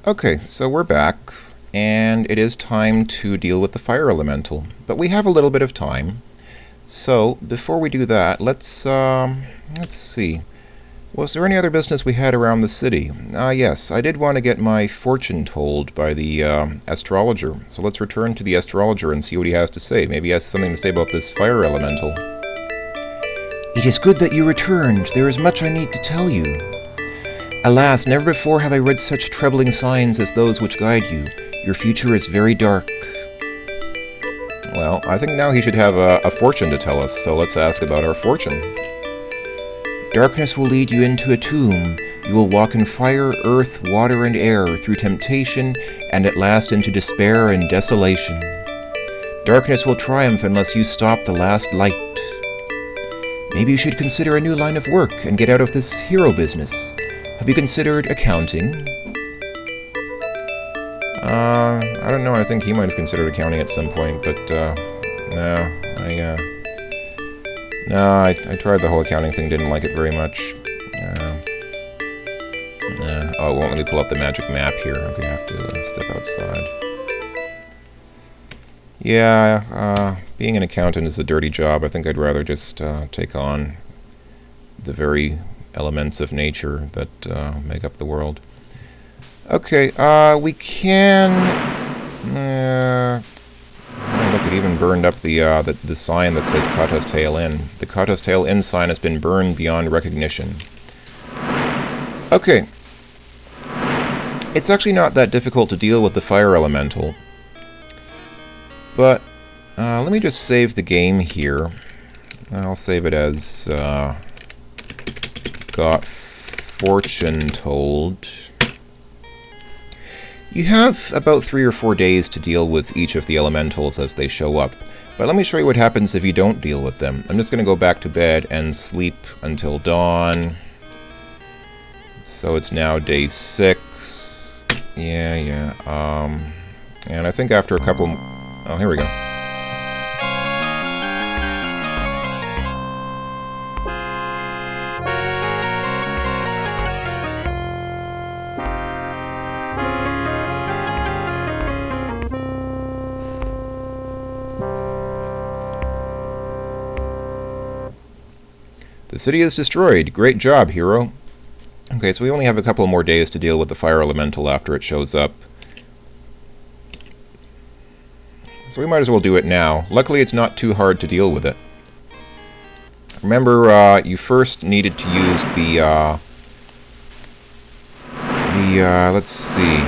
Okay, so we're back, and it is time to deal with the fire elemental. But we have a little bit of time. So, before we do that, let's see. Was there any other business we had around the city? Yes, I did want to get my fortune told by the astrologer. So let's return to the astrologer and see what he has to say. Maybe he has something to say about this fire elemental. It is good that you returned. There is much I need to tell you. Alas, never before have I read such troubling signs as those which guide you. Your future is very dark. Well, I think now he should have a fortune to tell us, so let's ask about our fortune. Darkness will lead you into a tomb. You will walk in fire, earth, water, and air, through temptation, and at last into despair and desolation. Darkness will triumph unless you stop the last light. Maybe you should consider a new line of work and get out of this hero business. Have you considered accounting? I don't know. I think he might have considered accounting at some point, but no, I tried the whole accounting thing. Didn't like it very much. Oh, it won't let me pull up the magic map here. Okay, I have to step outside. Yeah, being an accountant is a dirty job. I think I'd rather just take on the very elements of nature that make up the world. Okay, we can... look, it even burned up the sign that says Kata's Tail Inn. The Kata's Tail Inn sign has been burned beyond recognition. Okay. It's actually not that difficult to deal with the fire elemental. But, let me just save the game here. I'll save it as, got fortune told. You have about 3 or 4 days to deal with each of the elementals as they show up. But let me show you what happens if you don't deal with them. I'm just going to go back to bed and sleep until dawn. So it's now day 6. Yeah. And I think after a couple... Oh, here we go. The city is destroyed. Great job, hero. Okay, so we only have a couple more days to deal with the fire elemental after it shows up. So we might as well do it now. Luckily, it's not too hard to deal with it. Remember, you first needed to use let's see.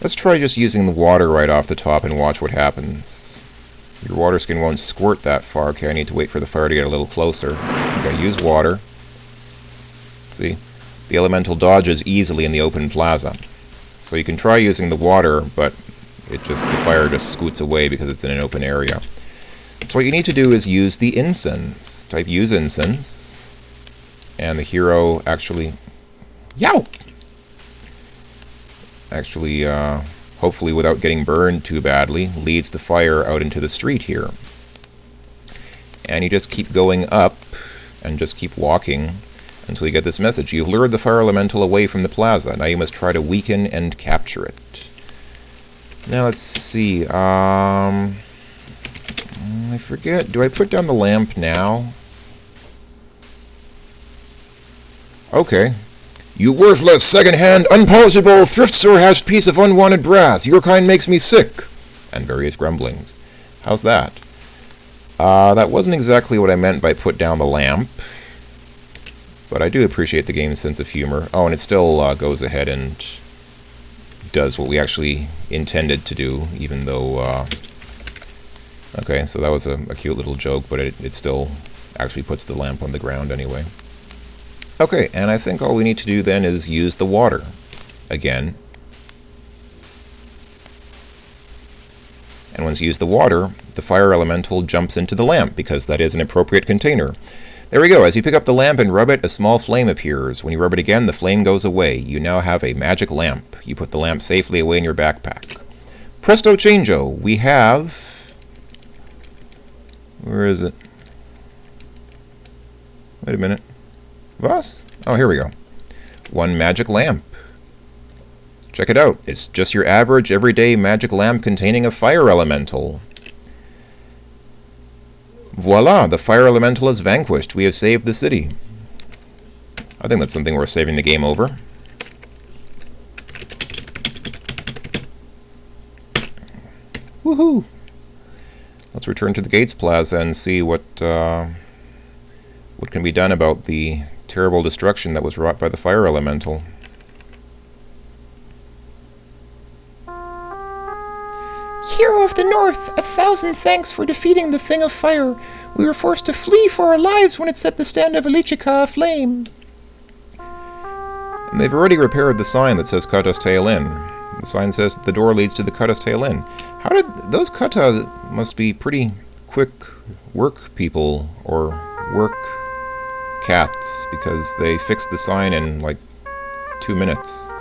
Let's try just using the water right off the top and watch what happens. Your water skin won't squirt that far. Okay, I need to wait for the fire to get a little closer. Okay, use water. See? The elemental dodges easily in the open plaza. So you can try using the water, but the fire just scoots away because it's in an open area. So what you need to do is use the incense. Type use incense. And the hero actually... Yow! Actually, hopefully without getting burned too badly, leads the fire out into the street here. And you just keep going up and just keep walking until you get this message. You've lured the fire elemental away from the plaza. Now you must try to weaken and capture it. Now let's see. I forget. Do I put down the lamp now? Okay. You worthless, second-hand, unpolishable, thrift store-hatched piece of unwanted brass. Your kind makes me sick. And various grumblings. How's that? That wasn't exactly what I meant by put down the lamp. But I do appreciate the game's sense of humor. Oh, and it still goes ahead and does what we actually intended to do, even though... Okay, so that was a cute little joke, but it still actually puts the lamp on the ground anyway. Okay, and I think all we need to do then is use the water again. And once you use the water, the fire elemental jumps into the lamp, because that is an appropriate container. There we go. As you pick up the lamp and rub it, a small flame appears. When you rub it again, the flame goes away. You now have a magic lamp. You put the lamp safely away in your backpack. Presto changeo. We have... Where is it? Wait a minute. Was? Oh, here we go. one magic lamp. Check it out. It's just your average, everyday magic lamp containing a fire elemental. Voila! The fire elemental is vanquished. We have saved the city. I think that's something worth saving the game over. Woohoo! Let's return to the Gates Plaza and see what can be done about the terrible destruction that was wrought by the fire elemental. Hero of the North, 1,000 thanks for defeating the Thing of Fire. We were forced to flee for our lives when it set the stand of Elichika aflame. And they've already repaired the sign that says Kata's Tail Inn. The sign says that the door leads to the Kata's Tail Inn. How did those Kata must be pretty quick work people or work cats, because they fixed the sign in like 2 minutes.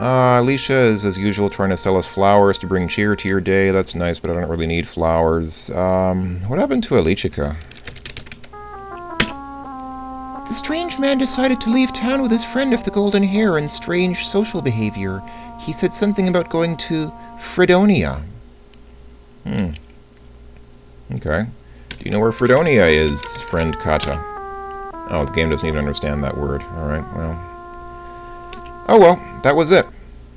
Alicia is, as usual, trying to sell us flowers to bring cheer to your day. That's nice, but I don't really need flowers. What happened to Elichika? The strange man decided to leave town with his friend of the golden hair and strange social behavior. He said something about going to Fredonia. Okay. Do you know where Fredonia is, friend Kata? Oh, the game doesn't even understand that word. Alright, well. Oh well, that was it.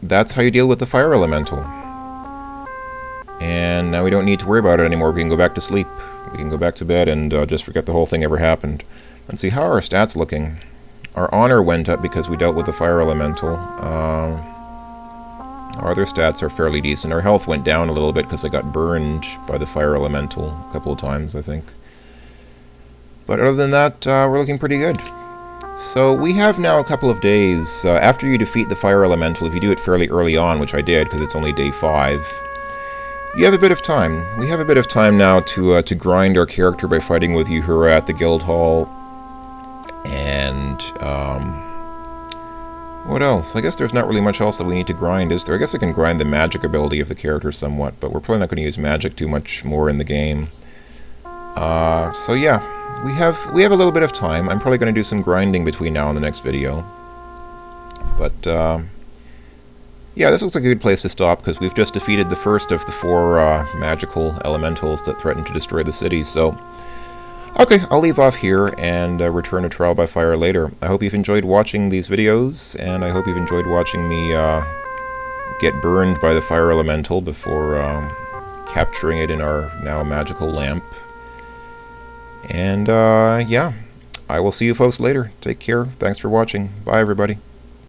That's how you deal with the fire elemental. And now we don't need to worry about it anymore. We can go back to sleep. We can go back to bed and just forget the whole thing ever happened. Let's see, how are our stats looking? Our honor went up because we dealt with the fire elemental. Our other stats are fairly decent. Our health went down a little bit because I got burned by the fire elemental a couple of times, I think. But other than that, we're looking pretty good. So we have now a couple of days. After you defeat the fire elemental, if you do it fairly early on, which I did because it's only day 5, you have a bit of time. We have a bit of time now to grind our character by fighting with Uhura at the guild hall. And what else? I guess there's not really much else that we need to grind, is there? I guess I can grind the magic ability of the character somewhat, but we're probably not going to use magic too much more in the game. So yeah, we have a little bit of time. I'm probably going to do some grinding between now and the next video. But yeah, this looks like a good place to stop because we've just defeated the first of the 4 magical elementals that threaten to destroy the city. So okay, I'll leave off here and return to Trial by Fire later. I hope you've enjoyed watching these videos, and I hope you've enjoyed watching me get burned by the fire elemental before capturing it in our now magical lamp. And yeah, I will see you folks later. Take care. Thanks for watching. Bye, everybody.